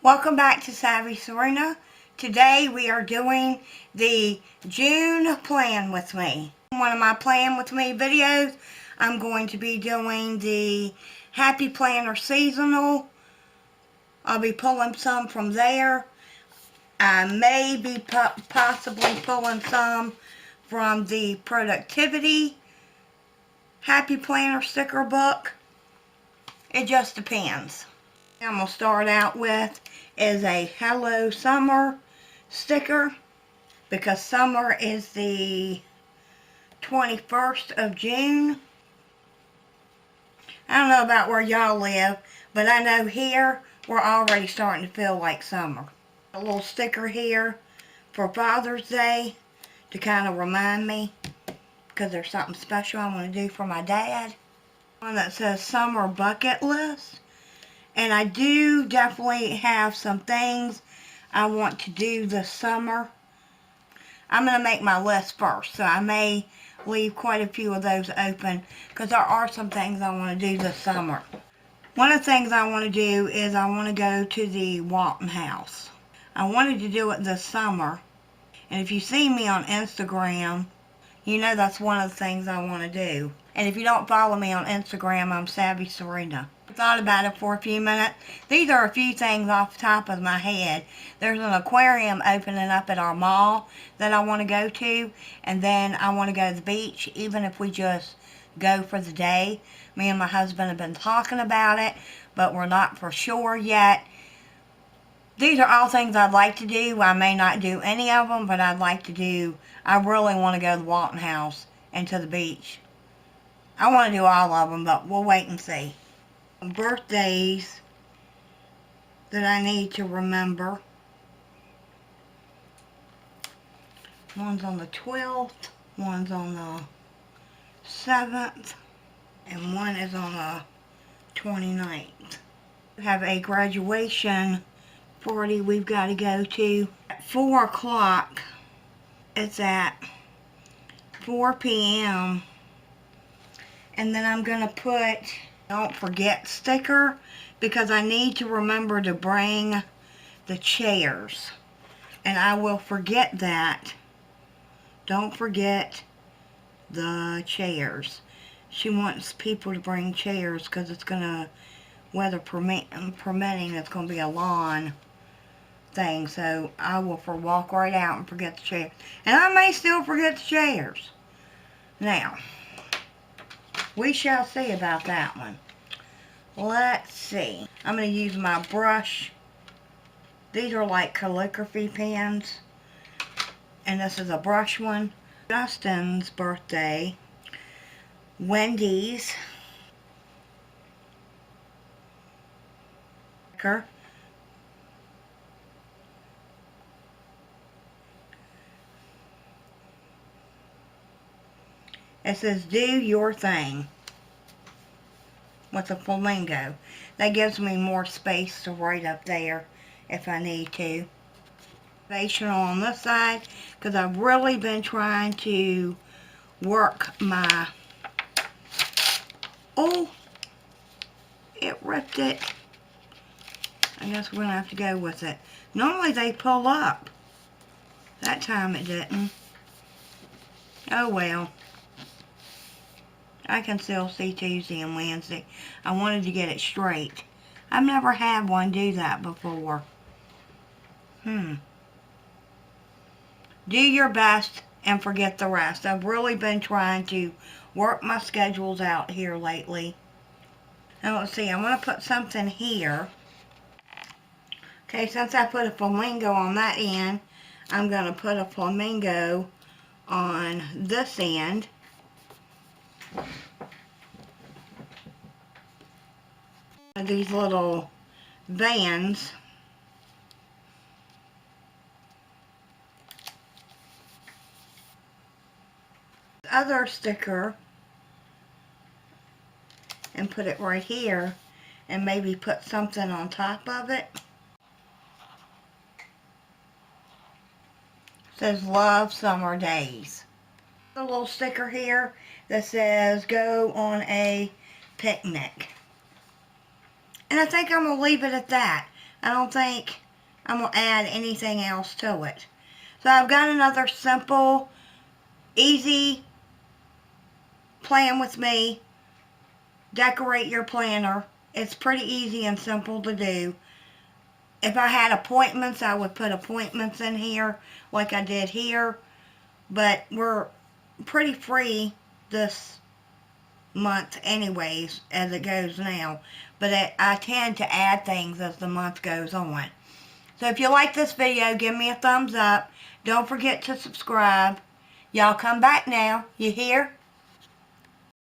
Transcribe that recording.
Welcome back to Savvy Serena. Today we are doing the June Plan With Me. In one of my Plan With Me videos, I'm going to be doing the Happy Planner Seasonal. I'll be pulling some from there. I may be possibly pulling some from the Productivity Happy Planner sticker book. It just depends. I'm going to start out with is a Hello Summer sticker because summer is the 21st of June. I don't know about where y'all live, but I know here we're already starting to feel like summer. A little sticker here for Father's Day to kind of remind me because there's something special I want to do for my dad. One that says Summer Bucket List. And I do definitely have some things I want to do this summer. I'm going to make my list first, so I may leave quite a few of those open because there are some things I want to do this summer. One of the things I want to do is I want to go to the Walton House. I wanted to do it this summer, and if you see me on Instagram, you know that's one of the things I want to do. And if you don't follow me on Instagram, I'm Savvy Serena. I thought about it for a few minutes. These are a few things off the top of my head. There's an aquarium opening up at our mall that I want to go to. And then I want to go to the beach, even if we just go for the day. Me and my husband have been talking about it, but we're not for sure yet. These are all things I'd like to do. I may not do any of them, but I'd like to do. I really want to go to the Walton House and to the beach. I want to do all of them, but we'll wait and see. Birthdays that I need to remember. One's on the 12th, one's on the 7th, and one is on the 29th. We have a graduation party we've got to go to at 4 o'clock. It's at 4 p.m. And then I'm going to put don't forget sticker because I need to remember to bring the chairs. And I will forget that. Don't forget the chairs. She wants people to bring chairs because it's going to, weather permitting, it's going to be a lawn thing. So I will walk right out and forget the chairs. And I may still forget the chairs. Now, we shall see about that one. Let's see. I'm going to use my brush. These are like calligraphy pens. And this is a brush one. Justin's birthday. Wendy's. It says, do your thing, with a flamingo. That gives me more space to write up there if I need to. Motivational on this side, because I've really been trying to work my, oh, it ripped it. I guess we're going to have to go with it. Normally they pull up. That time it didn't. Oh well. I can still see Tuesday and Wednesday. I wanted to get it straight. I've never had one do that before. Do your best and forget the rest. I've really been trying to work my schedules out here lately. Now let's see, I'm going to put something here. Okay, since I put a flamingo on that end, I'm going to put a flamingo on this end. These little vans. Other sticker and put it right here and maybe put something on top of it. It says love summer days. A little sticker here that says go on a picnic. And I think I'm going to leave it at that. I don't think I'm going to add anything else to it. So I've got another simple, easy plan with me. Decorate your planner. It's pretty easy and simple to do. If I had appointments, I would put appointments in here like I did here. But we're pretty free this month anyways as it goes now. But I tend to add things as the month goes on. So if you like this video, give me a thumbs up. Don't forget to subscribe. Y'all come back now. You hear?